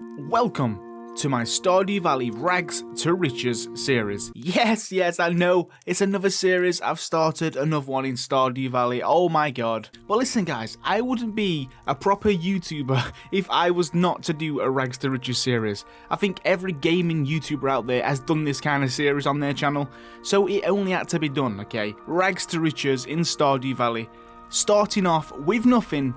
Welcome to my Stardew Valley Rags to Riches series. Yes, I know, it's another series. I've started another one in Stardew Valley, oh my god. But listen guys, I wouldn't be a proper YouTuber if I was not to do a Rags to Riches series. I think every gaming YouTuber out there has done this kind of series on their channel, so it only had to be done, okay? Rags to Riches in Stardew Valley, starting off with nothing,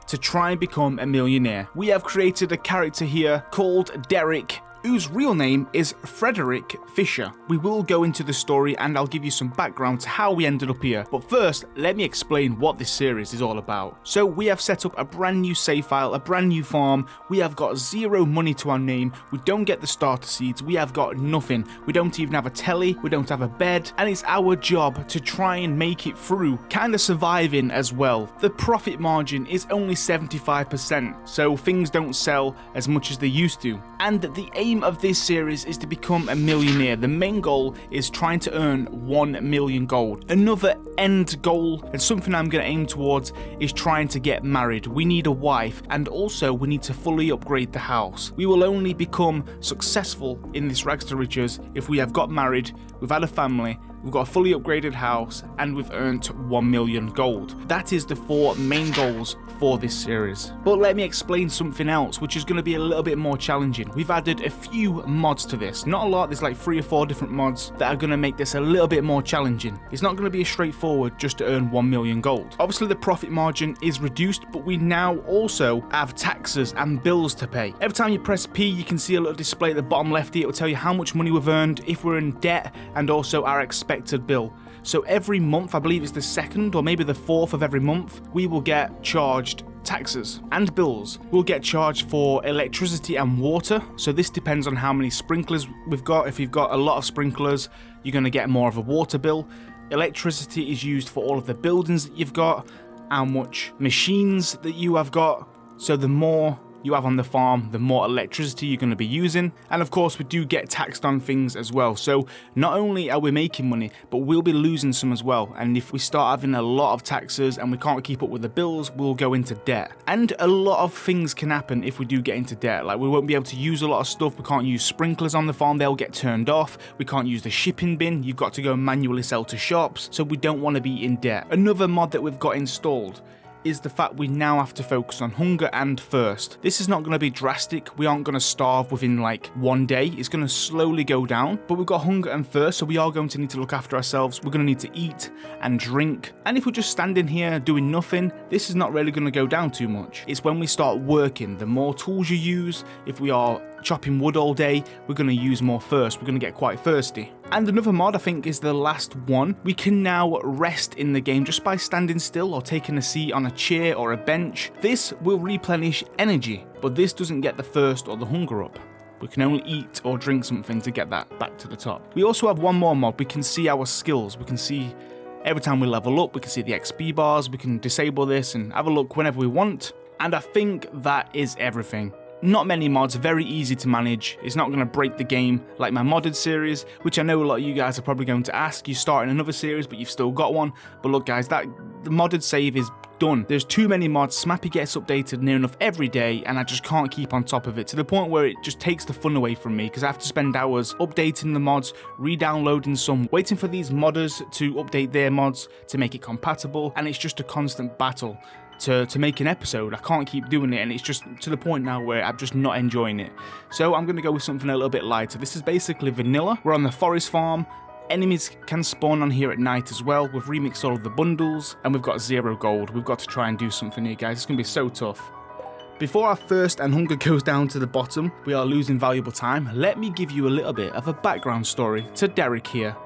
to try and become a millionaire. We have created a character here called Derick, whose real name is Frederick Fisher. We will go into the story and I'll give you some background to how we ended up here. But first, let me explain what this series is all about. So we have set up a brand new save file, a brand new farm. We have got zero money to our name. We don't get the starter seeds. We have got nothing. We don't even have a telly. We don't have a bed. And it's our job to try and make it through, kind of surviving as well. The profit margin is only 75%, so things don't sell as much as they used to. And the aim of this series is to become a millionaire. The main goal is trying to earn 1 million gold. Another end goal and something I'm going to aim towards is trying to get married. We need a wife, and also we need to fully upgrade the house. We will only become successful in this Rags to Riches if we have got married, we've had a family, we've got a fully upgraded house, and we've earned 1 million gold. That is the 4 main goals for this series. But let me explain something else, which is going to be a little bit more challenging. We've added a few mods to this. Not a lot, there's like 3 or 4 different mods that are going to make this a little bit more challenging. It's not going to be as straightforward just to earn 1 million gold. Obviously the profit margin is reduced, but we now also have taxes and bills to pay. Every time you press P, you can see a little display at the bottom left here. It will tell you how much money we've earned, if we're in debt, and also our expected bill. So every month, I believe it's the 2nd or maybe the 4th of every month, we will get charged taxes and bills. We'll get charged for electricity and water, so this depends on how many sprinklers we've got. If you've got a lot of sprinklers, you're going to get more of a water bill. Electricity is used for all of the buildings that you've got, how much machines that you have got, so the more you have on the farm, the more electricity you're going to be using. And of course we do get taxed on things as well, so not only are we making money, but we'll be losing some as well. And if we start having a lot of taxes and we can't keep up with the bills, we'll go into debt. And a lot of things can happen if we do get into debt, like we won't be able to use a lot of stuff. We can't use sprinklers on the farm, they'll get turned off. We can't use the shipping bin, you've got to go manually sell to shops, so we don't want to be in debt. Another mod that we've got installed is the fact we now have to focus on hunger and thirst. This is not going to be drastic. We aren't going to starve within like one day. It's going to slowly go down, but we've got hunger and thirst, so we are going to need to look after ourselves. We're going to need to eat and drink. And if we're just standing here doing nothing, this is not really going to go down too much. It's when we start working, the more tools you use. If we are chopping wood all day, we're going to use more thirst. We're going to get quite thirsty. And another mod, I think, is the last one. We can now rest in the game just by standing still or taking a seat on a chair or a bench. This will replenish energy, but this doesn't get the thirst or the hunger up. We can only eat or drink something to get that back to the top. We also have one more mod. We can see our skills. We can see every time we level up, we can see the XP bars. We can disable this and have a look whenever we want. And I think that is everything. Not many mods, very easy to manage. It's not going to break the game like my modded series, which I know a lot of you guys are probably going to ask. You're starting another series, but you've still got one. But look guys, the modded save is done. There's too many mods. Smappy gets updated near enough every day, and I just can't keep on top of it, to the point where it just takes the fun away from me, because I have to spend hours updating the mods, re-downloading some, waiting for these modders to update their mods to make it compatible, and it's just a constant battle to make an episode. I can't keep doing it, and it's just to the point now where I'm just not enjoying it. So I'm going to go with something a little bit lighter. This is basically vanilla. We're on the forest farm. Enemies can spawn on here at night as well. We've remixed all of the bundles, and we've got 0 gold. We've got to try and do something here, guys. It's going to be so tough. Before our thirst and hunger goes down to the bottom, we are losing valuable time. Let me give you a little bit of a background story to Derick here.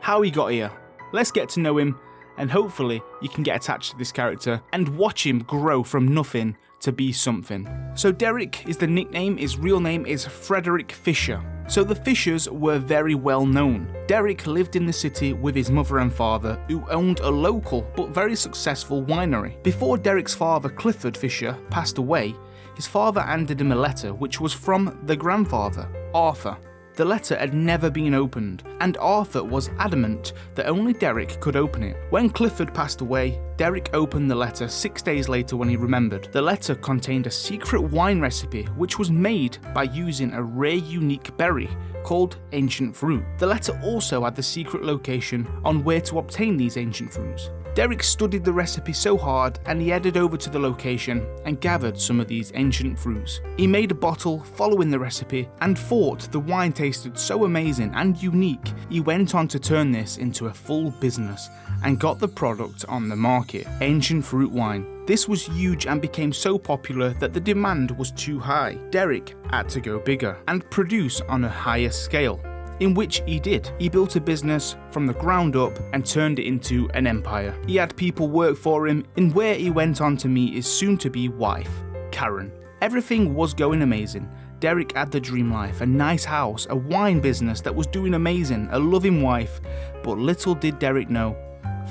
How he got here. Let's get to know him, and hopefully you can get attached to this character and watch him grow from nothing to be something. So Derick is the nickname. His real name is Frederick Fisher. So the Fishers were very well known. Derick lived in the city with his mother and father, who owned a local but very successful winery. Before Derick's father, Clifford Fisher, passed away, his father handed him a letter which was from the grandfather, Arthur. The letter had never been opened, and Arthur was adamant that only Derick could open it. When Clifford passed away, Derick opened the letter 6 days later when he remembered. The letter contained a secret wine recipe which was made by using a rare unique berry called ancient fruit. The letter also had the secret location on where to obtain these ancient fruits. Derick studied the recipe so hard and he headed over to the location and gathered some of these ancient fruits. He made a bottle following the recipe and thought the wine tasted so amazing and unique, he went on to turn this into a full business and got the product on the market, ancient fruit wine. This was huge and became so popular that the demand was too high. Derick had to go bigger and produce on a higher scale, in which he did. He built a business from the ground up and turned it into an empire. He had people work for him, in where he went on to meet his soon-to-be wife, Karen. Everything was going amazing. Derick had the dream life, a nice house, a wine business that was doing amazing, a loving wife, but little did Derick know,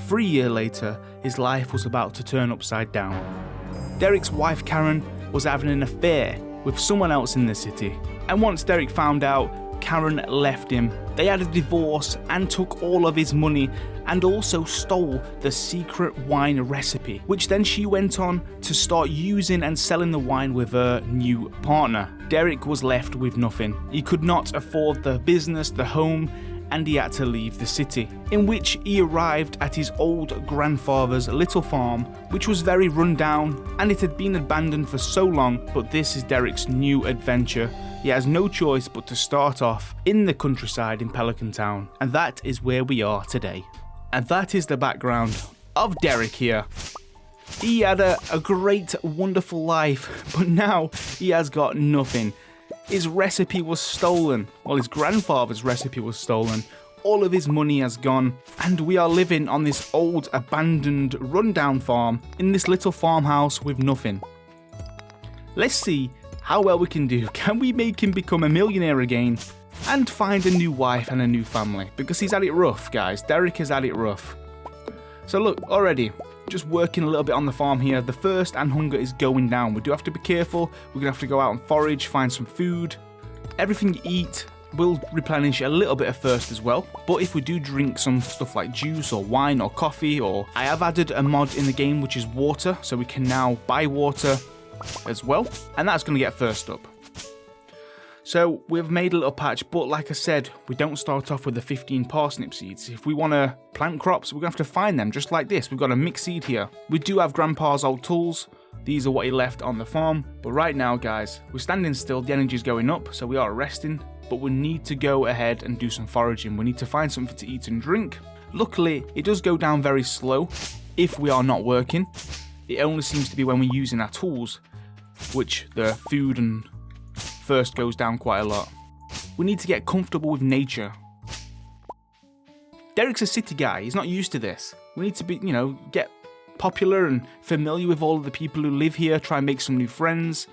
3 years later, his life was about to turn upside down. Derick's wife Karen was having an affair with someone else in the city, and once Derick found out, Karen left him. They had a divorce and took all of his money and also stole the secret wine recipe, which then she went on to start using and selling the wine with her new partner. Derick was left with nothing. He could not afford the business, the home, and he had to leave the city, in which he arrived at his old grandfather's little farm, which was very run down and it had been abandoned for so long. But this is Derick's new adventure. He has no choice but to start off in the countryside in Pelican Town, and that is where we are today. And that is the background of Derick here. He had a great, wonderful life, but now he has got nothing. His recipe was stolen. Well, his grandfather's recipe was stolen. All of his money has gone, and we are living on this old, abandoned, rundown farm in this little farmhouse with nothing. Let's see how well we can do. Can we make him become a millionaire again and find a new wife and a new family? Because he's had it rough, guys. Derick has had it rough. So look, already, just working a little bit on the farm here. The thirst and hunger is going down. We do have to be careful. We're going to have to go out and forage, find some food. Everything you eat will replenish a little bit of thirst as well. But if we do drink some stuff like juice or wine or coffee, or I have added a mod in the game which is water, so we can now buy water as well, and that's going to get thirst up. So we've made a little patch, but like I said, we don't start off with the 15 parsnip seeds. If we want to plant crops, we're going to have to find them just like this. We've got a mixed seed here. We do have Grandpa's old tools. These are what he left on the farm. But right now, guys, we're standing still. The energy's going up, so we are resting. But we need to go ahead and do some foraging. We need to find something to eat and drink. Luckily, it does go down very slow if we are not working. It only seems to be when we're using our tools, which the food and thirst goes down quite a lot. We need to get comfortable with nature. Derick's a city guy. He's not used to this. We need to be, get popular and familiar with all of the people who live here, try and make some new friends.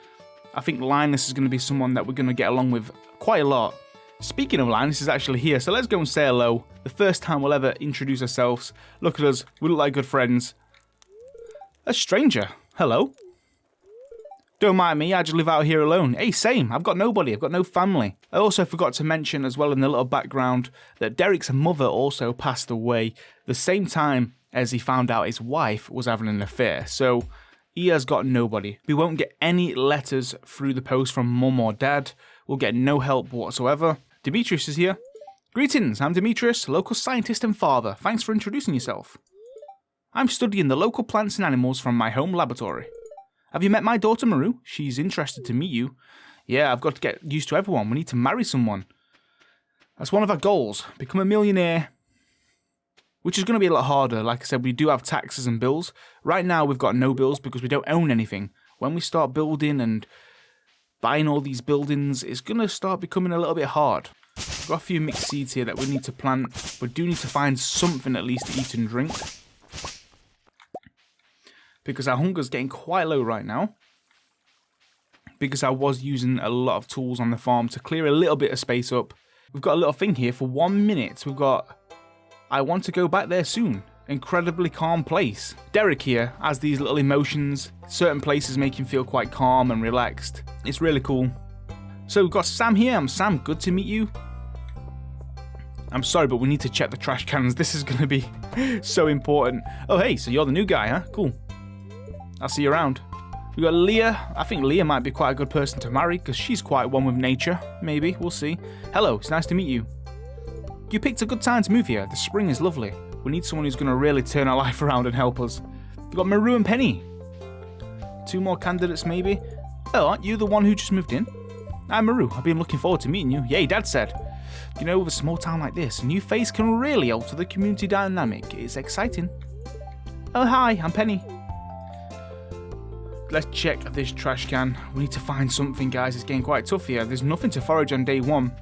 I think Linus is going to be someone that we're going to get along with quite a lot. Speaking of, Linus is actually here, so let's go and say hello. The first time we'll ever introduce ourselves. Look at us. We look like good friends. A stranger. Hello. Don't mind me, I just live out here alone. Hey, same, I've got nobody, I've got no family. I also forgot to mention as well in the little background that Derick's mother also passed away the same time as he found out his wife was having an affair. So he has got nobody. We won't get any letters through the post from mum or dad. We'll get no help whatsoever. Demetrius is here. Greetings, I'm Demetrius, local scientist and father. Thanks for introducing yourself. I'm studying the local plants and animals from my home laboratory. Have you met my daughter Maru? She's interested to meet you. Yeah, I've got to get used to everyone. We need to marry someone. That's one of our goals. Become a millionaire. Which is going to be a lot harder. Like I said, we do have taxes and bills. Right now, we've got no bills because we don't own anything. When we start building and buying all these buildings, it's going to start becoming a little bit hard. We've got a few mixed seeds here that we need to plant. We do need to find something at least to eat and drink, because our hunger's getting quite low right now. Because I was using a lot of tools on the farm to clear a little bit of space up. We've got a little thing here for 1 minute. We've got, I want to go back there soon. Incredibly calm place. Derick here has these little emotions. Certain places make him feel quite calm and relaxed. It's really cool. So we've got Sam here. I'm Sam, good to meet you. I'm sorry, but we need to check the trash cans. This is going to be so important. Oh, hey, so you're the new guy, huh? Cool. I'll see you around. We got Leah. I think Leah might be quite a good person to marry because she's quite one with nature. Maybe. We'll see. Hello. It's nice to meet you. You picked a good time to move here. The spring is lovely. We need someone who's going to really turn our life around and help us. We got Maru and Penny. 2 more candidates, maybe. Oh, aren't you the one who just moved in? I'm Maru. I've been looking forward to meeting you. Yay, Dad said. You know, with a small town like this, a new face can really alter the community dynamic. It's exciting. Oh, hi. I'm Penny. Let's check this trash can. We need to find something, guys. It's getting quite tough here. There's nothing to forage on day 1.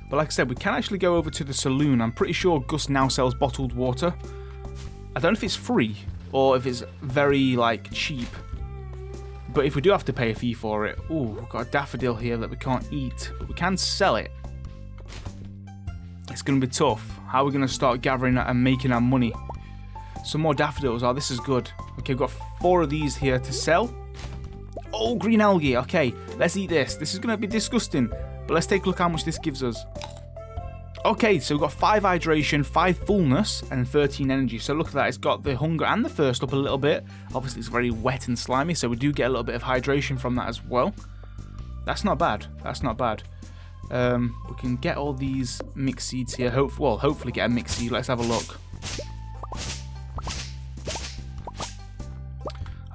But like I said, we can actually go over to the saloon. I'm pretty sure Gus now sells bottled water. I don't know if it's free or if it's very, like, cheap. But if we do have to pay a fee for it... Ooh, we've got a daffodil here that we can't eat. But we can sell it. It's going to be tough. How are we going to start gathering that and making our money? Some more daffodils. Oh, this is good. Okay, we've got 4 of these here to sell. Oh, green algae. Okay, let's eat this. This is going to be disgusting. But let's take a look how much this gives us. Okay, so we've got 5 hydration, 5 fullness, and 13 energy. So look at that. It's got the hunger and the thirst up a little bit. Obviously, it's very wet and slimy, so we do get a little bit of hydration from that as well. That's not bad. That's not bad. We can get all these mixed seeds here. Hopefully get a mixed seed. Let's have a look.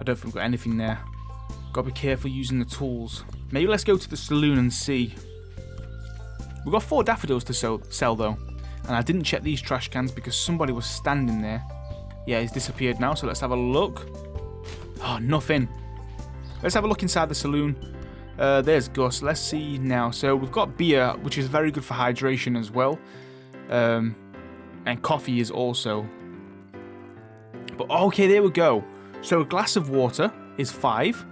I don't think we've got anything there. Got to be careful using the tools. Maybe let's go to the saloon and see. We've got 4 daffodils to sell though. And I didn't check these trash cans because somebody was standing there. Yeah, he's disappeared now, so let's have a look. Oh, nothing. Let's have a look inside the saloon. There's Gus. Let's see now. So we've got beer, which is very good for hydration as well. And coffee is also. But okay, there we go. So a glass of water is 5.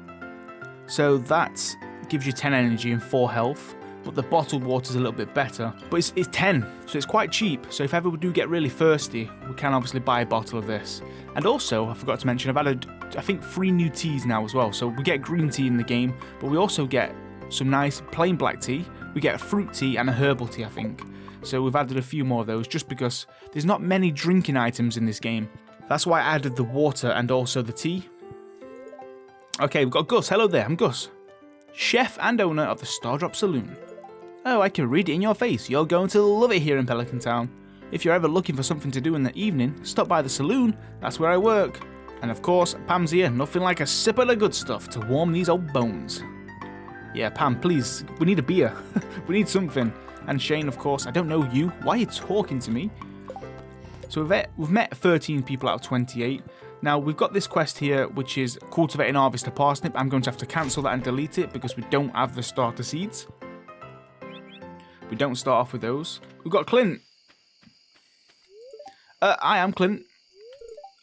So that gives you 10 energy and 4 health. But the bottled water is a little bit better. But it's 10, so it's quite cheap. So if ever we do get really thirsty, we can obviously buy a bottle of this. And also, I forgot to mention, I've added, I think, 3 new teas now as well. So we get green tea in the game, but we also get some nice plain black tea. We get a fruit tea and a herbal tea, I think. So we've added a few more of those just because there's not many drinking items in this game. That's why I added the water and also the tea. Okay, we've got Gus. Hello there, I'm Gus. Chef and owner of the Stardrop Saloon. Oh, I can read it in your face. You're going to love it here in Pelican Town. If you're ever looking for something to do in the evening, stop by the saloon. That's where I work. And of course, Pam's here. Nothing like a sip of the good stuff to warm these old bones. Yeah, Pam, please. We need a beer. We need something. And Shane, of course. I don't know you. Why are you talking to me? So we've met 13 people out of 28. Now, we've got this quest here, which is cultivate and harvest a parsnip. I'm going to have to cancel that and delete it because we don't have the starter seeds. We don't start off with those. We've got Clint. I am Clint.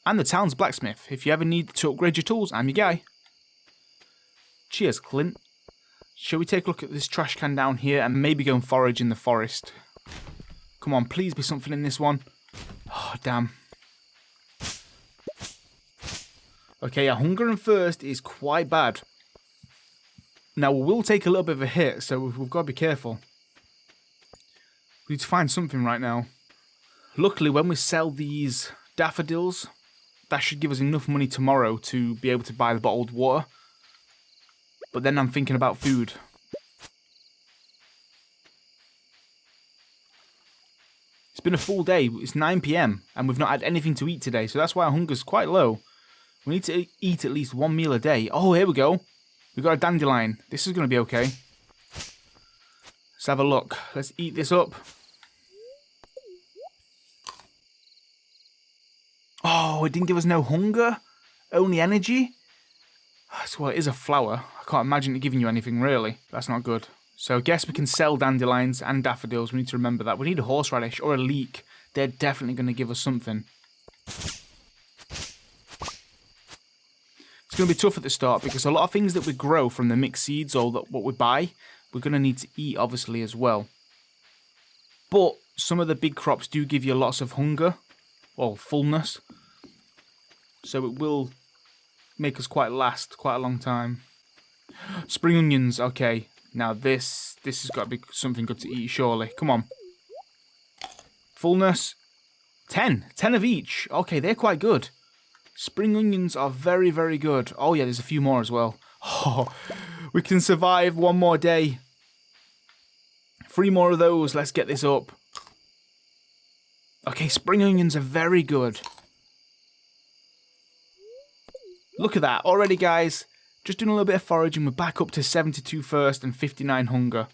I'm the town's blacksmith. If you ever need to upgrade your tools, I'm your guy. Cheers, Clint. Shall we take a look at this trash can down here and maybe go and forage in the forest? Come on, please be something in this one. Oh, damn. Okay, our hunger and thirst is quite bad. Now, we will take a little bit of a hit, so we've got to be careful. We need to find something right now. Luckily, when we sell these daffodils, that should give us enough money tomorrow to be able to buy the bottled water. But then I'm thinking about food. It's been a full day. It's 9 PM and we've not had anything to eat today, so that's why our hunger's quite low. We need to eat at least 1 meal a day. Oh, here we go. We've got a dandelion. This is going to be okay. Let's have a look. Let's eat this up. Oh, it didn't give us no hunger. Only energy. Well, it is a flower. I can't imagine it giving you anything, really. That's not good. So I guess we can sell dandelions and daffodils. We need to remember that. We need a horseradish or a leek. They're definitely going to give us something. It's going to be tough at the start because a lot of things that we grow from the mixed seeds or what we buy, we're going to need to eat, obviously, as well. But some of the big crops do give you lots of hunger, or fullness. So it will make us last quite a long time. Spring onions, okay. Now this has got to be something good to eat, surely. Come on. Fullness. 10. 10 of each. Okay, they're quite good. Spring onions are very, very good. Oh, yeah, there's a few more as well. Oh, we can survive one more day. 3 more of those. Let's get this up. Okay, spring onions are very good. Look at that. Already, guys, just doing a little bit of foraging. We're back up to 72 first and 59 hunger.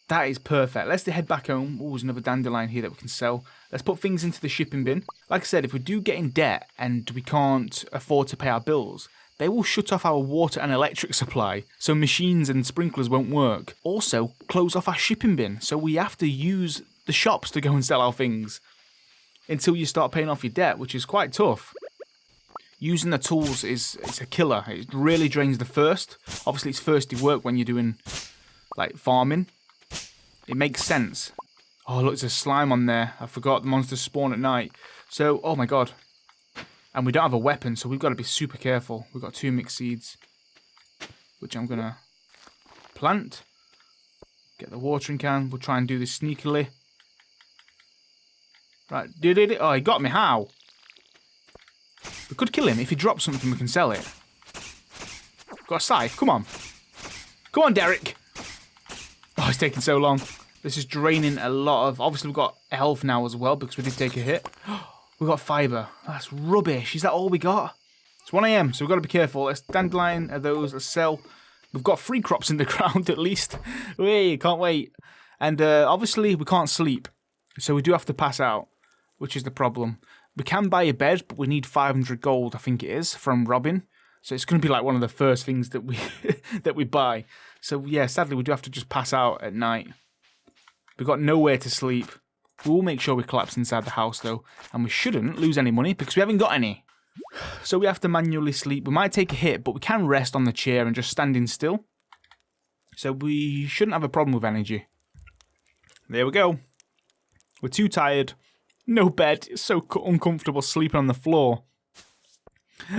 That is perfect. Let's head back home. Oh, there's another dandelion here that we can sell. Let's put things into the shipping bin. Like I said, if we do get in debt and we can't afford to pay our bills, they will shut off our water and electric supply, so machines and sprinklers won't work. Also, close off our shipping bin, so we have to use the shops to go and sell our things until you start paying off your debt, which is quite tough. Using the tools is a killer. It really drains the thirst. Obviously, it's thirsty work when you're doing like farming. It makes sense. Oh, look, there's a slime on there. I forgot the monsters spawn at night. So, oh my god. And we don't have a weapon, so we've got to be super careful. We've got 2 mixed seeds, which I'm going to plant. Get the watering can. We'll try and do this sneakily. Right, did it? Oh, he got me. How? We could kill him. If he drops something, we can sell it. Got a scythe. Come on. Come on, Derick. Oh, it's taking so long. This is draining a lot of... Obviously, we've got health now as well because we did take a hit. We've got fibre. That's rubbish. Is that all we got? It's 1 AM, so we've got to be careful. Let's dandelion those. Let's sell. We've got 3 crops in the ground at least. Wait, can't wait. And obviously, we can't sleep. So we do have to pass out, which is the problem. We can buy a bed, but we need 500 gold, I think it is, from Robin. So it's going to be like one of the first things that we that we buy. So yeah, sadly, we do have to just pass out at night. We've got nowhere to sleep. We'll make sure we collapse inside the house, though. And we shouldn't lose any money because we haven't got any. So we have to manually sleep. We might take a hit, but we can rest on the chair and just standing still. So we shouldn't have a problem with energy. There we go. We're too tired. No bed. It's so uncomfortable sleeping on the floor.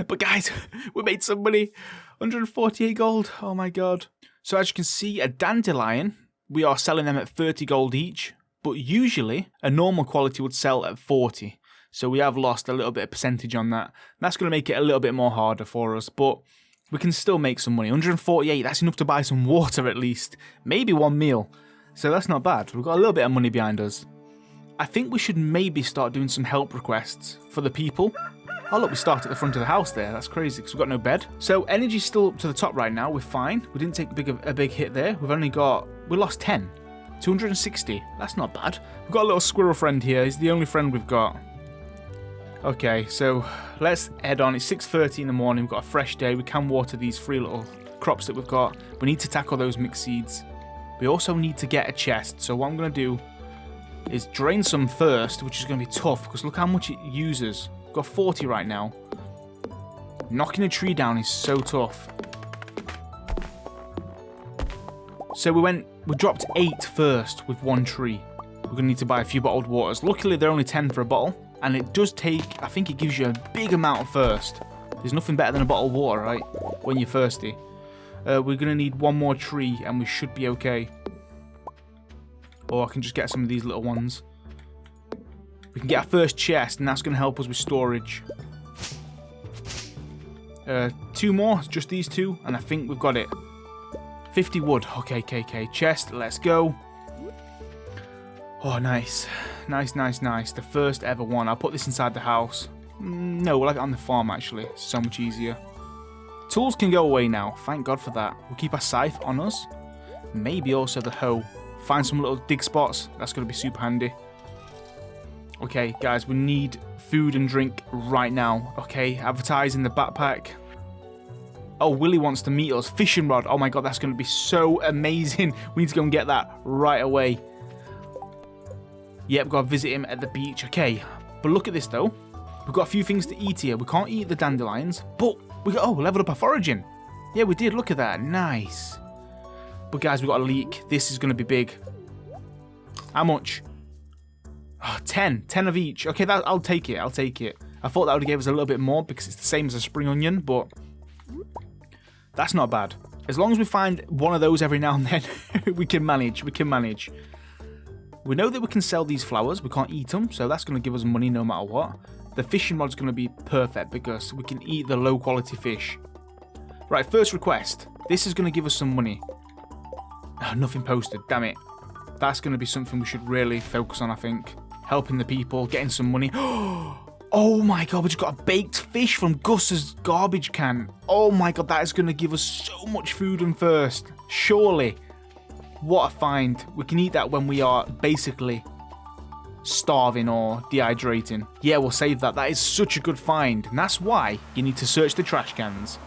But guys, we made some money. 148 gold. Oh my god. So as you can see, a dandelion, we are selling them at 30 gold each. But usually, a normal quality would sell at 40. So we have lost a little bit of percentage on that. That's going to make it a little bit more harder for us. But we can still make some money. 148, that's enough to buy some water at least. Maybe 1 meal. So that's not bad. We've got a little bit of money behind us. I think we should maybe start doing some help requests for the people. Oh look, we start at the front of the house there. That's crazy because we've got no bed. So energy's still up to the top right now. We're fine. We didn't take a big hit there. We lost 10. 260. That's not bad. We've got a little squirrel friend here. He's the only friend we've got. Okay, so let's head on. It's 6:30 in the morning. We've got a fresh day. We can water these 3 little crops that we've got. We need to tackle those mixed seeds. We also need to get a chest. So what I'm going to do is drain some first, which is going to be tough because look how much it uses. We've got 40 right now. Knocking a tree down is so tough. So we dropped 8 first with 1 tree. We're going to need to buy a few bottled waters. Luckily, they're only 10 for a bottle. And it does take, I think it gives you a big amount of thirst. There's nothing better than a bottle of water, right? When you're thirsty. We're going to need 1 more tree and we should be okay. Or I can just get some of these little ones. We can get our first chest and that's going to help us with storage. 2 more, just these 2. And I think we've got it. 50 wood. Okay. Chest, let's go. Oh, nice. Nice. The first ever one. I'll put this inside the house. No, we'll have it on the farm, actually. It's so much easier. Tools can go away now. Thank God for that. We'll keep our scythe on us. Maybe also the hoe. Find some little dig spots. That's going to be super handy. Okay, guys, we need food and drink right now. Okay, advertise in the backpack. Oh, Willie wants to meet us. Fishing rod. Oh my god, that's going to be so amazing. We need to go and get that right away. Yep, got to visit him at the beach. Okay, but look at this though. We've got a few things to eat here. We can't eat the dandelions, but we got, leveled up our foraging. Yeah, we did. Look at that. Nice. But guys, we've got a leek. This is going to be big. How much? Oh, 10. 10 of each. Okay, I'll take it. I thought that would have gave us a little bit more because it's the same as a spring onion, but that's not bad. As long as we find one of those every now and then, we can manage. We know that we can sell these flowers. We can't eat them, so that's going to give us money no matter what. The fishing rod's going to be perfect because we can eat the low quality fish. Right, first request. This is going to give us some money. Oh, nothing posted, damn it. That's going to be something we should really focus on, I think. Helping the people, getting some money. Oh my god, we just got a baked fish from Gus's garbage can. Oh my god, that is going to give us so much food and thirst. Surely. What a find. We can eat that when we are basically starving or dehydrating. Yeah, we'll save that. That is such a good find. And that's why you need to search the trash cans.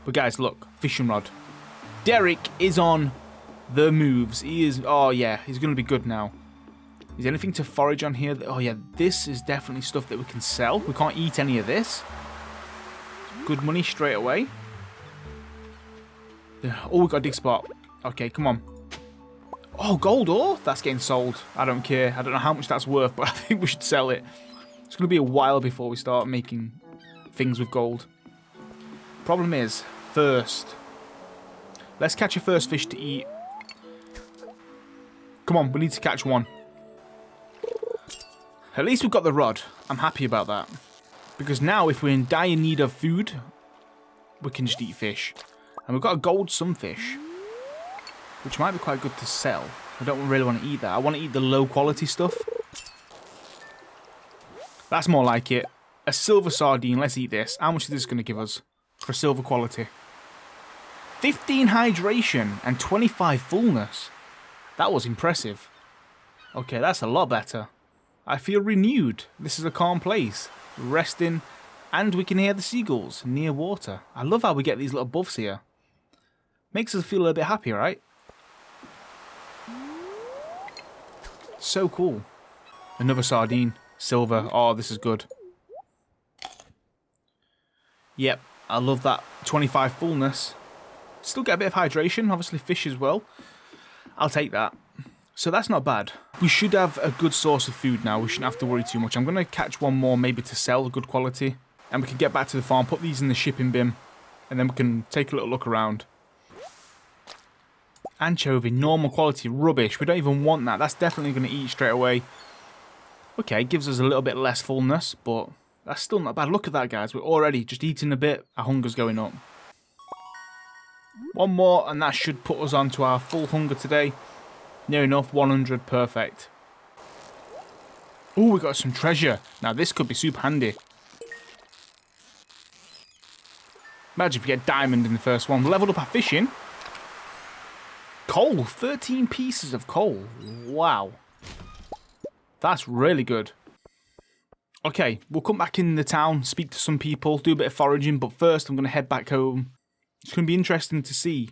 But guys, look. Fishing rod. Derick is on the moves. He is... Oh yeah, he's going to be good now. Is there anything to forage on here? Oh yeah, this is definitely stuff that we can sell. We can't eat any of this. Good money straight away. Oh, we got a dig spot. Okay, come on. Oh, gold ore? That's getting sold. I don't care. I don't know how much that's worth, but I think we should sell it. It's going to be a while before we start making things with gold. Problem is, first, let's catch a first fish to eat. Come on, we need to catch one. At least we've got the rod. I'm happy about that. Because now, if we're in dire need of food, we can just eat fish. And we've got a gold sunfish, which might be quite good to sell. I don't really want to eat that. I want to eat the low quality stuff. That's more like it. A silver sardine. Let's eat this. How much is this going to give us for silver quality? 15 hydration and 25 fullness. That was impressive. Okay, that's a lot better. I feel renewed. This is a calm place. Resting, and we can hear the seagulls near water. I love how we get these little buffs here. Makes us feel a little bit happy, right? So cool. Another sardine. Silver. Oh, this is good. Yep, I love that 25 fullness. Still get a bit of hydration. Obviously fish as well. I'll take that. So that's not bad. We should have a good source of food now. We shouldn't have to worry too much. I'm going to catch one more maybe to sell good quality. And we can get back to the farm, put these in the shipping bin. And then we can take a little look around. Anchovy, normal quality, rubbish. We don't even want that. That's definitely going to eat straight away. Okay, gives us a little bit less fullness, but that's still not bad. Look at that, guys. We're already just eating a bit. Our hunger's going up. One more, and that should put us on to our full hunger today. Near enough, 100, perfect. Oh, we got some treasure. Now, this could be super handy. Imagine if we get diamond in the first one. Leveled up our fishing. Coal, 13 pieces of coal. Wow. That's really good. Okay, we'll come back in the town, speak to some people, do a bit of foraging, but first I'm going to head back home. It's going to be interesting to see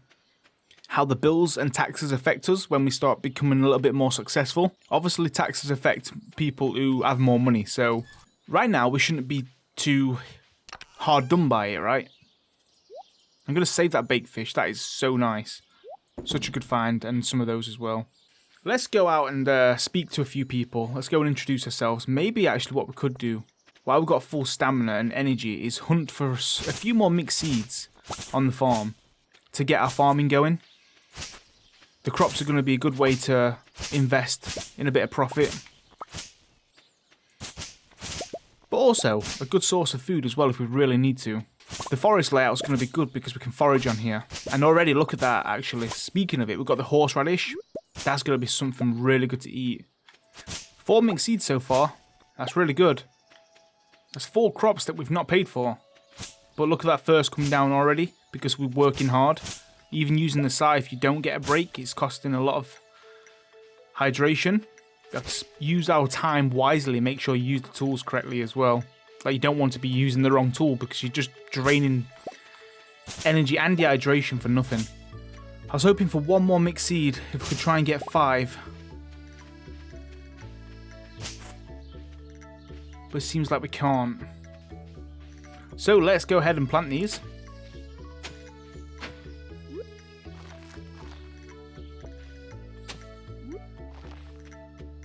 how the bills and taxes affect us when we start becoming a little bit more successful. Obviously, taxes affect people who have more money, so right now we shouldn't be too hard done by it, right? I'm going to save that baked fish. That is so nice. Such a good find, and some of those as well. Let's go out and speak to a few people. Let's go and introduce ourselves. Maybe actually what we could do, while we've got full stamina and energy, is hunt for a few more mixed seeds on the farm to get our farming going. The crops are going to be a good way to invest in a bit of profit. But also, a good source of food as well if we really need to. The forest layout is going to be good because we can forage on here. And already, look at that, actually. Speaking of it, we've got the horseradish. That's going to be something really good to eat. 4 mixed seeds so far. That's really good. That's 4 crops that we've not paid for. But look at that first coming down already because we're working hard. Even using the scythe, you don't get a break. It's costing a lot of hydration. We have to use our time wisely. Make sure you use the tools correctly as well. Like, you don't want to be using the wrong tool because you're just draining energy and dehydration for nothing. I was hoping for one more mixed seed, if we could try and get 5. But it seems like we can't. So let's go ahead and plant these.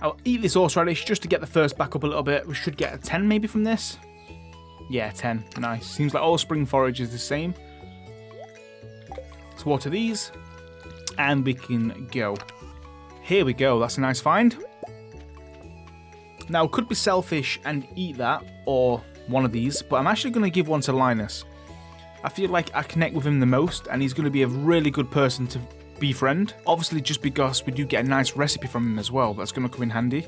I'll eat this horseradish just to get the first back up a little bit. We should get a 10 maybe from this. Yeah, 10. Nice. Seems like all spring forage is the same. Let's water these. And we can go. Here we go, that's a nice find. Now, could be selfish and eat that, or one of these, but I'm actually going to give one to Linus. I feel like I connect with him the most, and he's going to be a really good person to befriend. Obviously, just because we do get a nice recipe from him as well, that's going to come in handy.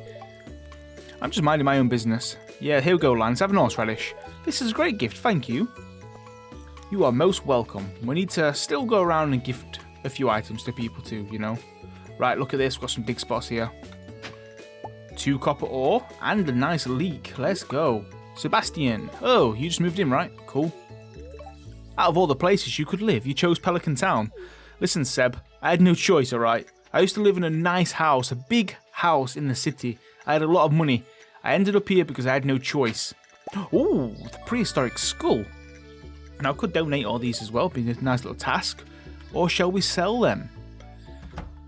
I'm just minding my own business. Yeah, here we go, Linus, have an horseradish. This is a great gift, thank you. You are most welcome. We need to still go around and gift a few items to people too, you know. Right, look at this, we've got some big spots here. 2 copper ore and a nice leek. Let's go. Sebastian. Oh, you just moved in, right? Cool. Out of all the places you could live, you chose Pelican Town. Listen, Seb, I had no choice, alright? I used to live in a nice house, a big house in the city. I had a lot of money. I ended up here because I had no choice. Oh, the prehistoric skull. Now, I could donate all these as well, being a nice little task. Or shall we sell them?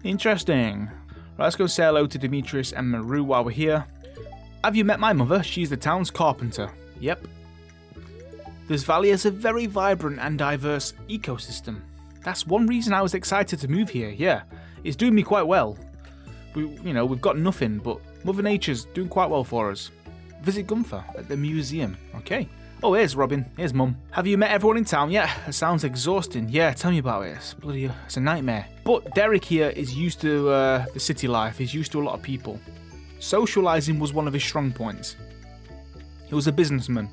Interesting. Right, let's go say hello to Demetrius and Maru while we're here. Have you met my mother? She's the town's carpenter. Yep. This valley has a very vibrant and diverse ecosystem. That's one reason I was excited to move here, yeah. It's doing me quite well. We've got nothing, but Mother Nature's doing quite well for us. Visit Gunther at the museum. Okay. Oh, here's Robin. Here's Mum. Have you met everyone in town yet? It sounds exhausting. Yeah, tell me about it. It's a nightmare. But Derick here is used to the city life. He's used to a lot of people. Socialising was one of his strong points. He was a businessman.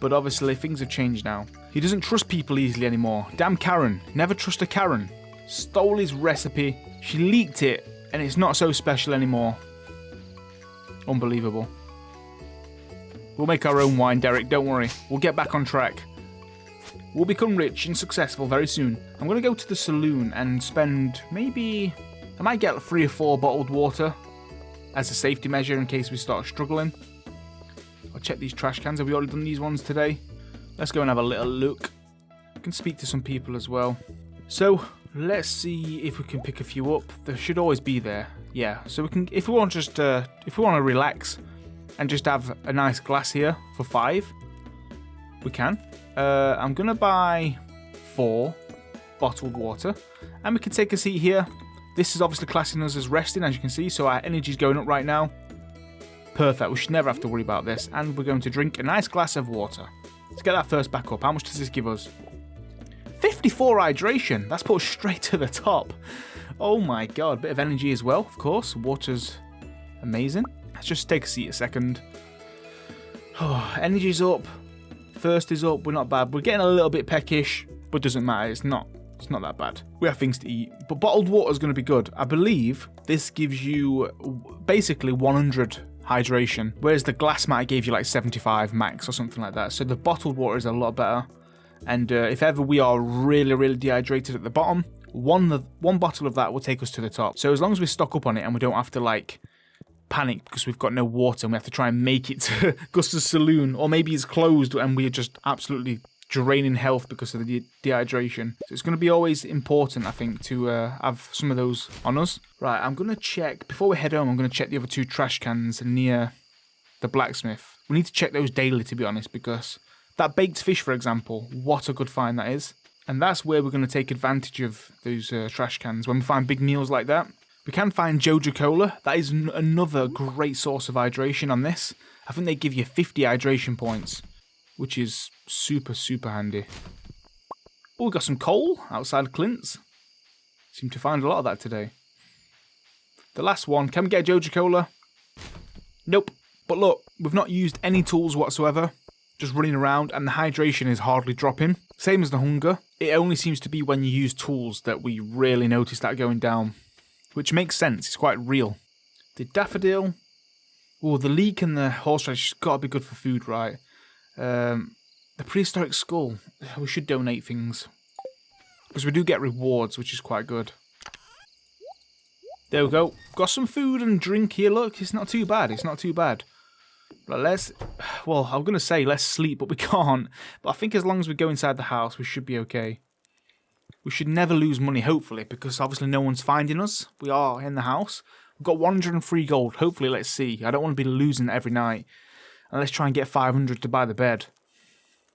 But obviously things have changed now. He doesn't trust people easily anymore. Damn Karen. Never trust a Karen. Stole his recipe. She leaked it. And it's not so special anymore. Unbelievable. We'll make our own wine, Derick, don't worry. We'll get back on track. We'll become rich and successful very soon. I'm going to go to the saloon and spend maybe... I might get 3 or 4 bottled water as a safety measure in case we start struggling. I'll check these trash cans. Have we already done these ones today? Let's go and have a little look. I can speak to some people as well. So, let's see if we can pick a few up. There should always be there. Yeah, so we can... If we want to relax... and just have a nice glass here for 5. We can. I'm going to buy 4 bottled water. And we can take a seat here. This is obviously classing us as resting, as you can see. So our energy is going up right now. Perfect. We should never have to worry about this. And we're going to drink a nice glass of water. Let's get that first back up. How much does this give us? 54 hydration. That's put us straight to the top. Oh my god. Bit of energy as well, of course. Water's amazing. Let's just take a seat a second. Oh, energy's up. Thirst is up. We're not bad. We're getting a little bit peckish, but doesn't matter. It's not that bad. We have things to eat. But bottled water is going to be good. I believe this gives you basically 100 hydration, whereas the glass might give you like 75 max or something like that. So the bottled water is a lot better. And if ever we are really, really dehydrated at the bottom, one bottle of that will take us to the top. So as long as we stock up on it and we don't have to like... panic because we've got no water and we have to try and make it to Gusta's saloon, or maybe it's closed and we're just absolutely draining health because of the dehydration. So it's going to be always important, I think, to have some of those on us. Right, I'm going to check, before we head home, I'm going to check the other 2 trash cans near the blacksmith. We need to check those daily, to be honest, because that baked fish, for example, what a good find that is. And that's where we're going to take advantage of those trash cans, when we find big meals like that. We can find Joja Cola. That is another great source of hydration on this. I think they give you 50 hydration points, which is super, super handy. Oh, we got some coal outside of Clint's. Seem to find a lot of that today. The last one. Can we get a Joja Cola? Nope. But look, we've not used any tools whatsoever. Just running around, and the hydration is hardly dropping. Same as the hunger. It only seems to be when you use tools that we really notice that going down. Which makes sense, it's quite real. The daffodil. Oh, the leek and the horseradish has got to be good for food, right? The prehistoric skull. We should donate things. Because we do get rewards, which is quite good. There we go. Got some food and drink here, look. It's not too bad, it's not too bad. But well, I'm going to say let's sleep, but we can't. But I think as long as we go inside the house, we should be okay. We should never lose money, hopefully, because obviously no one's finding us. We are in the house. We've got 103 gold. Hopefully, let's see. I don't want to be losing every night. And let's try and get 500 to buy the bed.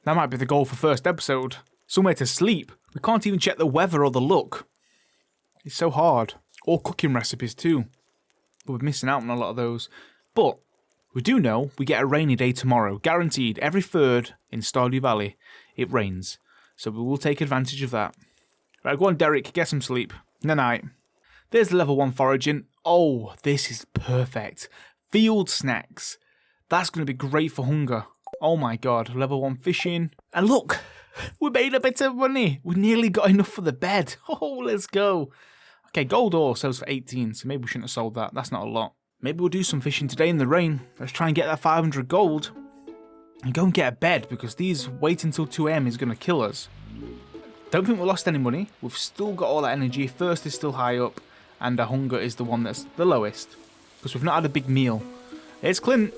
That might be the goal for first episode. Somewhere to sleep. We can't even check the weather or the luck. It's so hard. Or cooking recipes too. But we're missing out on a lot of those. But we do know we get a rainy day tomorrow. Guaranteed. Every third in Stardew Valley, it rains. So we will take advantage of that. Right, go on, Derick. Get some sleep. Night-night. There's the level 1 foraging. Oh, this is perfect. Field snacks. That's going to be great for hunger. Oh my god. Level 1 fishing. And look, we made a bit of money. We nearly got enough for the bed. Oh, let's go. Okay, gold ore sells for 18, so maybe we shouldn't have sold that. That's not a lot. Maybe we'll do some fishing today in the rain. Let's try and get that 500 gold. And go and get a bed, because these wait until 2 AM is going to kill us. Don't think we lost any money. We've still got all that energy. Thirst is still high up. And our hunger is the one that's the lowest. Because we've not had a big meal. It's Clint.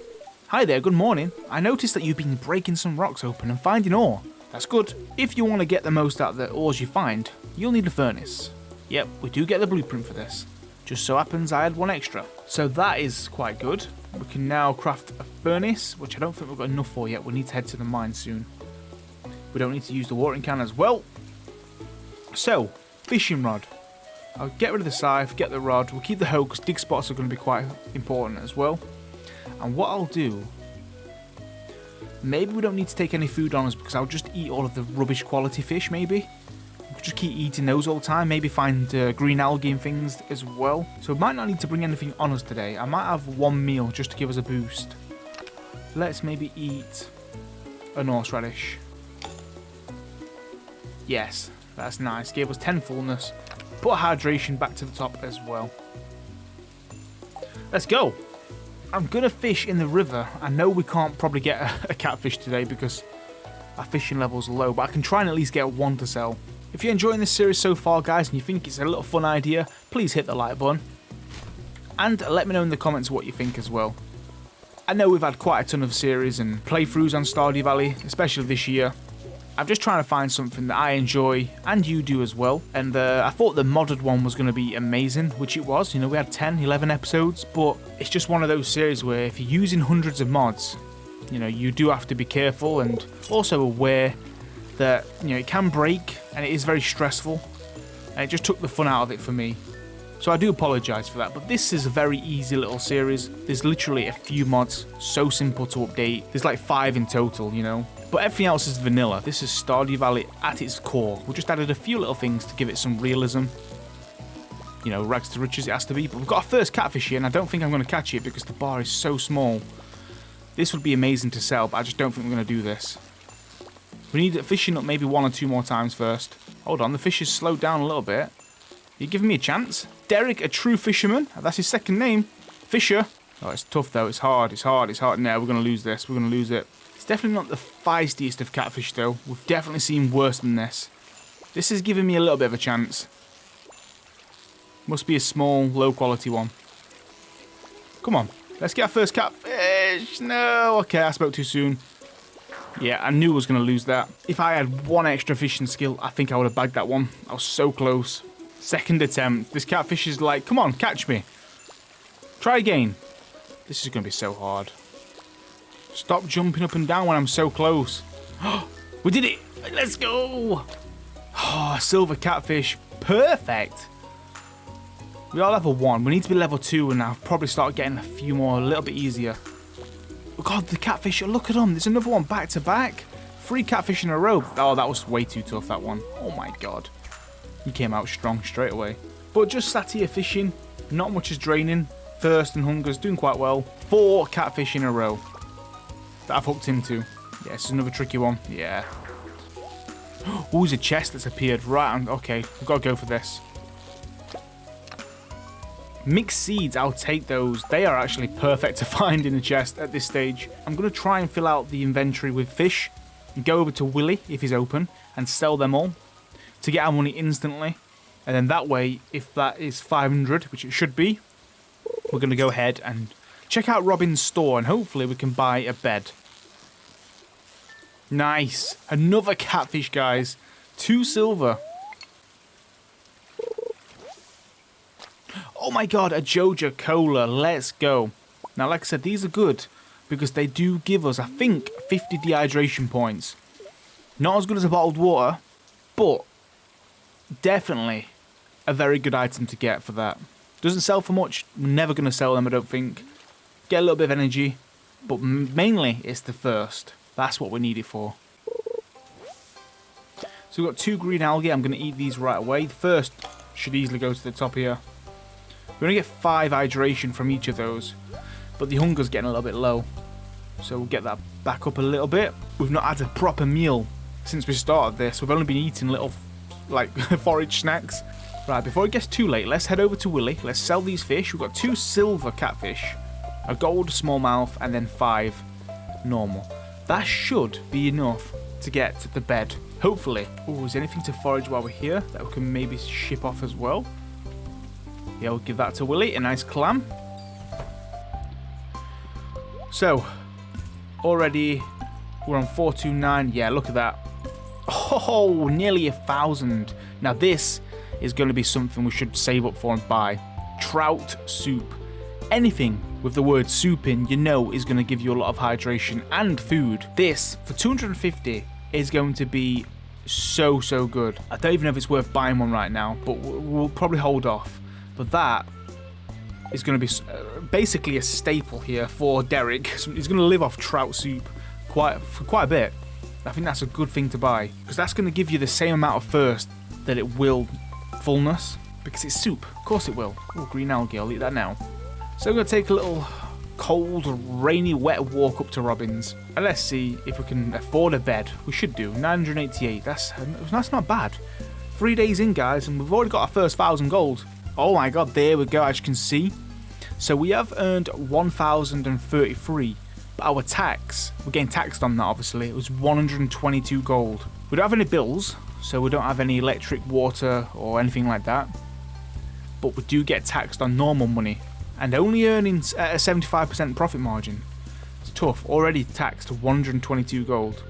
Hi there, good morning. I noticed that you've been breaking some rocks open and finding ore. That's good. If you want to get the most out of the ores you find, you'll need a furnace. Yep, we do get the blueprint for this. Just so happens I had one extra. So that is quite good. We can now craft a furnace, which I don't think we've got enough for yet. We need to head to the mine soon. We don't need to use the watering can as well. So, fishing rod. I'll get rid of the scythe, get the rod. We'll keep the hoe because dig spots are going to be quite important as well. And what I'll do, maybe we don't need to take any food on us because I'll just eat all of the rubbish quality fish maybe. We'll just keep eating those all the time. Maybe find green algae and things as well. So we might not need to bring anything on us today. I might have one meal just to give us a boost. Let's maybe eat an horseradish. Yes, that's nice. Gave us 10 fullness. Put hydration back to the top as well. Let's go. I'm going to fish in the river. I know we can't probably get a catfish today because our fishing level's low, but I can try and at least get one to sell. If you're enjoying this series so far, guys, and you think it's a little fun idea, please hit the like button. And let me know in the comments what you think as well. I know we've had quite a ton of series and playthroughs on Stardew Valley, especially this year. I'm just trying to find something that I enjoy and you do as well. And I thought the modded one was going to be amazing, which it was. You know, we had 10, 11 episodes, but it's just one of those series where if you're using hundreds of mods, you know, you do have to be careful and also aware that, you know, it can break and it is very stressful. And it just took the fun out of it for me. So I do apologise for that, but this is a very easy little series. There's literally a few mods, so simple to update. There's like 5 in total, you know. But everything else is vanilla. This is Stardew Valley at its core. We just added a few little things to give it some realism. You know, rags to riches it has to be. But we've got our first catfish here, and I don't think I'm going to catch it because the bar is so small. This would be amazing to sell, but I just don't think we're going to do this. We need it fishing up maybe 1 or 2 more times first. Hold on, the fish has slowed down a little bit. You giving me a chance? Derick, a true fisherman. That's his second name. Fisher. Oh, it's tough though. It's hard. It's hard. It's hard. No, we're going to lose this. We're going to lose it. It's definitely not the feistiest of catfish though. We've definitely seen worse than this. This is giving me a little bit of a chance. Must be a small, low quality one. Come on. Let's get our first catfish. No. Okay, I spoke too soon. Yeah, I knew I was going to lose that. If I had 1 extra fishing skill, I think I would have bagged that one. I was so close. Second attempt. This catfish is like, come on, catch me. Try again. This is going to be so hard. Stop jumping up and down when I'm so close. We did it. Let's go. Oh, silver catfish. Perfect. We are level 1. We need to be level 2 and I'll probably start getting a few more a little bit easier. Oh God, the catfish. Look at them. There's another one back to back. 3 catfish in a row. Oh, that was way too tough, that one. Oh my God. He came out strong straight away. But just sat here fishing. Not much is draining. Thirst and hunger's doing quite well. 4 catfish in a row that I've hooked into. Yeah, this is another tricky one. Yeah. Oh, there's a chest that's appeared. Right, okay. We've got to go for this. Mixed seeds, I'll take those. They are actually perfect to find in the chest at this stage. I'm going to try and fill out the inventory with fish. And go over to Willy, if he's open, and sell them all. To get our money instantly. And then that way, if that is 500, which it should be, we're going to go ahead and check out Robin's store and hopefully we can buy a bed. Nice. Another catfish, guys. 2 silver. Oh my God, a Joja Cola. Let's go. Now, like I said, these are good because they do give us, I think, 50 dehydration points. Not as good as a bottled water, but definitely a very good item to get for that. Doesn't sell for much. We're never going to sell them, I don't think. Get a little bit of energy. But mainly, it's the thirst. That's what we need it for. So we've got 2 green algae. I'm going to eat these right away. The first should easily go to the top here. We only get 5 hydration from each of those. But the hunger's getting a little bit low. So we'll get that back up a little bit. We've not had a proper meal since we started this. We've only been eating little, like, forage snacks. Right, before it gets too late, let's head over to Willy. Let's sell these fish. We've got 2 silver catfish, a gold smallmouth, and then 5 normal. That should be enough to get to the bed. Hopefully. Oh, is there anything to forage while we're here that we can maybe ship off as well? Yeah, we'll give that to Willy. A nice clam. So, already we're on 429. Yeah, look at that. Oh, nearly 1,000. Now this is going to be something we should save up for and buy. Trout soup. Anything with the word soup in, you know, is going to give you a lot of hydration and food. This, for 250, is going to be so good. I don't even know if it's worth buying one right now, but we'll probably hold off. But that is going to be basically a staple here for Derick. He's going to live off trout soup for quite a bit. I think that's a good thing to buy, because that's going to give you the same amount of thirst that it will fullness, because it's soup. Of course it will. Oh, green algae, I'll eat that now. So I'm going to take a little cold, rainy, wet walk up to Robin's, and let's see if we can afford a bed. We should do. 988, that's not bad. 3 days in, guys, and we've already got our first 1,000 gold. Oh my god, there we go, as you can see. So we have earned 1,033, but our tax, we're getting taxed on that obviously, it was 122 gold. We don't have any bills, so we don't have any electric, water, or anything like that. But we do get taxed on normal money, and only earning a 75% profit margin. It's tough, already taxed 122 gold.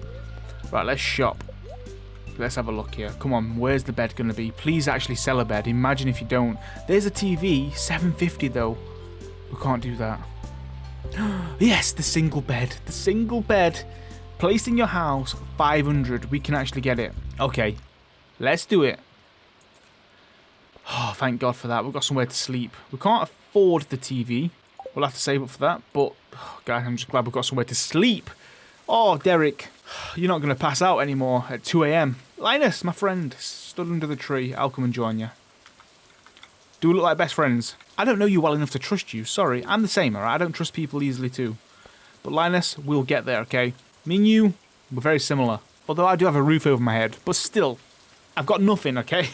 Right, let's shop. Let's have a look here. Come on, where's the bed going to be? Please actually sell a bed. Imagine if you don't. There's a TV, 750 though. We can't do that. Yes, the single bed. The single bed. Placed in your house, 500. We can actually get it. Okay, let's do it. Oh, thank God for that. We've got somewhere to sleep. We can't afford the TV. We'll have to save up for that. But, oh, guys, I'm just glad we've got somewhere to sleep. Oh, Derick, you're not going to pass out anymore at 2 AM. Linus, my friend, stood under the tree. I'll come and join you. Do we look like best friends? I don't know you well enough to trust you. Sorry, I'm the same, alright? I don't trust people easily too. But Linus, we'll get there, okay? Me and you, we're very similar. Although I do have a roof over my head. But still, I've got nothing, okay?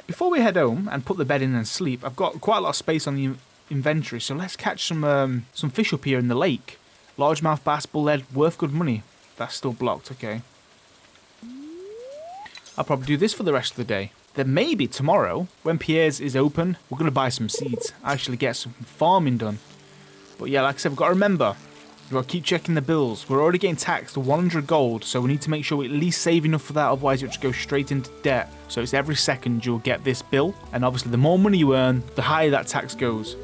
Before we head home and put the bed in and sleep, I've got quite a lot of space on the inventory. So let's catch some fish up here in the lake. Largemouth bass, bullhead, worth good money. That's still blocked, okay. I'll probably do this for the rest of the day. Then maybe tomorrow, when Pierre's is open, we're going to buy some seeds. Actually get some farming done. But yeah, like I said, we've got to remember, we've got to keep checking the bills. We're already getting taxed 100 gold, so we need to make sure we at least save enough for that, otherwise you'll just go straight into debt. So it's every second you'll get this bill, and obviously the more money you earn, the higher that tax goes.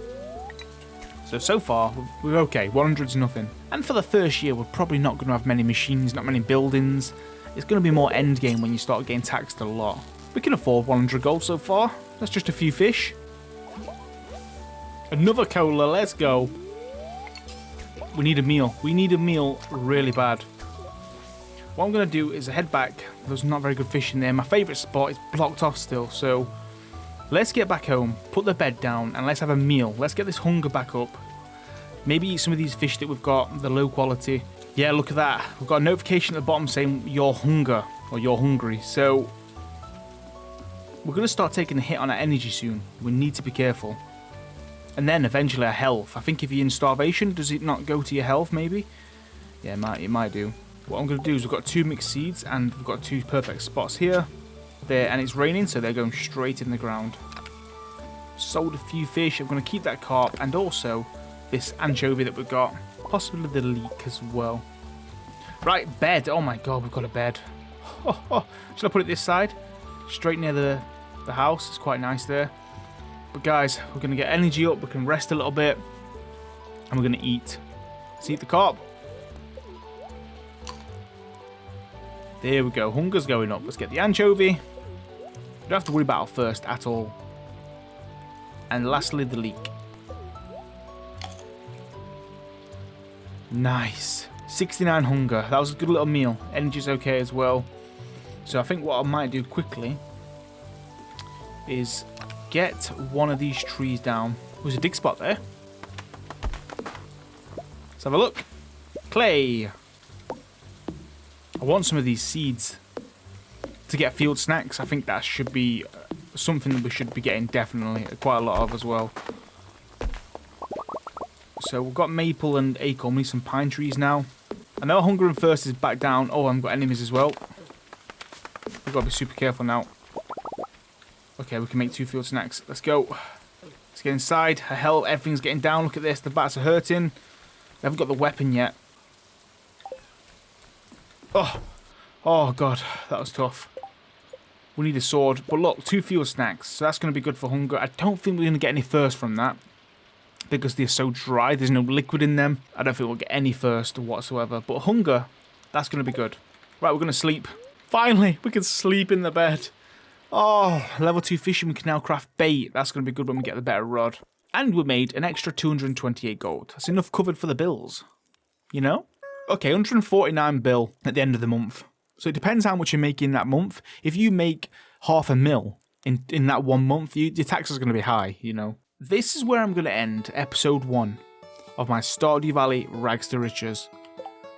So far, we're okay. 100's nothing. And for the first year, we're probably not going to have many machines, not many buildings. It's going to be more endgame when you start getting taxed a lot. We can afford 100 gold so far. That's just a few fish. Another cola, let's go. We need a meal. We need a meal really bad. What I'm going to do is head back. There's not very good fish in there. My favourite spot is blocked off still, so let's get back home, put the bed down, and let's have a meal. Let's get this hunger back up. Maybe eat some of these fish that we've got, the low quality. Yeah, look at that. We've got a notification at the bottom saying you're hunger, or you're hungry. So we're going to start taking a hit on our energy soon. We need to be careful. And then eventually our health. I think if you're in starvation, does it not go to your health maybe? Yeah, it might do. What I'm going to do is we've got 2 mixed seeds, and we've got 2 perfect spots here. There, and it's raining, so they're going straight in the ground. Sold a few fish. I'm going to keep that carp, and also this anchovy that we've got. Possibly the leek as well. Right, bed. Oh my god, we've got a bed. Should I put it this side? Straight near the house. It's quite nice there. But guys, we're going to get energy up. We can rest a little bit. And we're going to eat. Let's eat the carp. There we go. Hunger's going up. Let's get the anchovy. We don't have to worry about our thirst at all. And lastly, the leek. Nice. 69 hunger. That was a good little meal. Energy's okay as well. So I think what I might do quickly is get one of these trees down. There's a dig spot there. Let's have a look. Clay. I want some of these seeds to get field snacks. I think that should be something that we should be getting definitely quite a lot of as well. So we've got maple and acorn. We need some pine trees now. I know hunger and thirst is back down. Oh, I've got enemies as well. We've got to be super careful now. Okay, we can make 2 field snacks. Let's go. Let's get inside. Hell, everything's getting down. Look at this. The bats are hurting. We haven't got the weapon yet. Oh god, that was tough. We need a sword. But look, 2 field snacks. So that's going to be good for hunger. I don't think we're going to get any thirst from that, because they're so dry. There's no liquid in them. I don't think we'll get any thirst whatsoever. But hunger, that's going to be good. Right, we're going to sleep. Finally, we can sleep in the bed. Oh, level 2 fishing. We can now craft bait. That's going to be good when we get the better rod. And we made an extra 228 gold. That's enough covered for the bills. You know? Okay, 149 bill at the end of the month. So it depends how much you're making that month. If you make $500,000 in that 1 month, your tax is going to be high, you know. This is where I'm going to end episode 1 of my Stardew Valley Rags to Riches.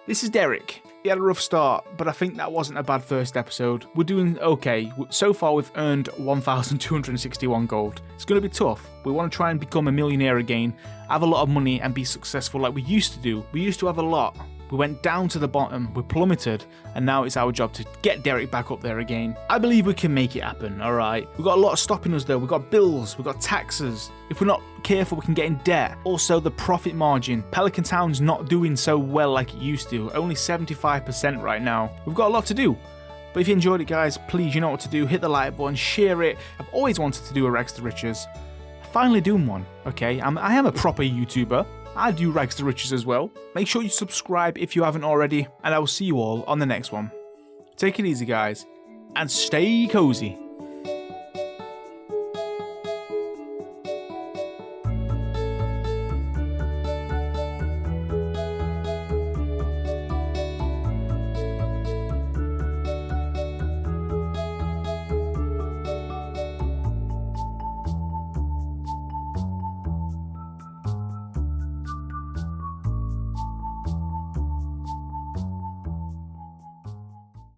This is Derick. He had a rough start, but I think that wasn't a bad first episode. We're doing okay. So far we've earned 1,261 gold. It's going to be tough. We want to try and become a millionaire again, have a lot of money and be successful like we used to do. We used to have a lot. We went down to the bottom, we plummeted, and now it's our job to get Derick back up there again. I believe we can make it happen, alright? We've got a lot stopping us though. We've got bills, we've got taxes. If we're not careful, we can get in debt. Also, the profit margin. Pelican Town's not doing so well like it used to. Only 75% right now. We've got a lot to do. But if you enjoyed it, guys, please, you know what to do. Hit the like button, share it. I've always wanted to do a Rags to Riches. I'm finally doing one, okay? I am a proper YouTuber. I do Rags to Riches as well. Make sure you subscribe if you haven't already, and I will see you all on the next one. Take it easy, guys, and stay cozy.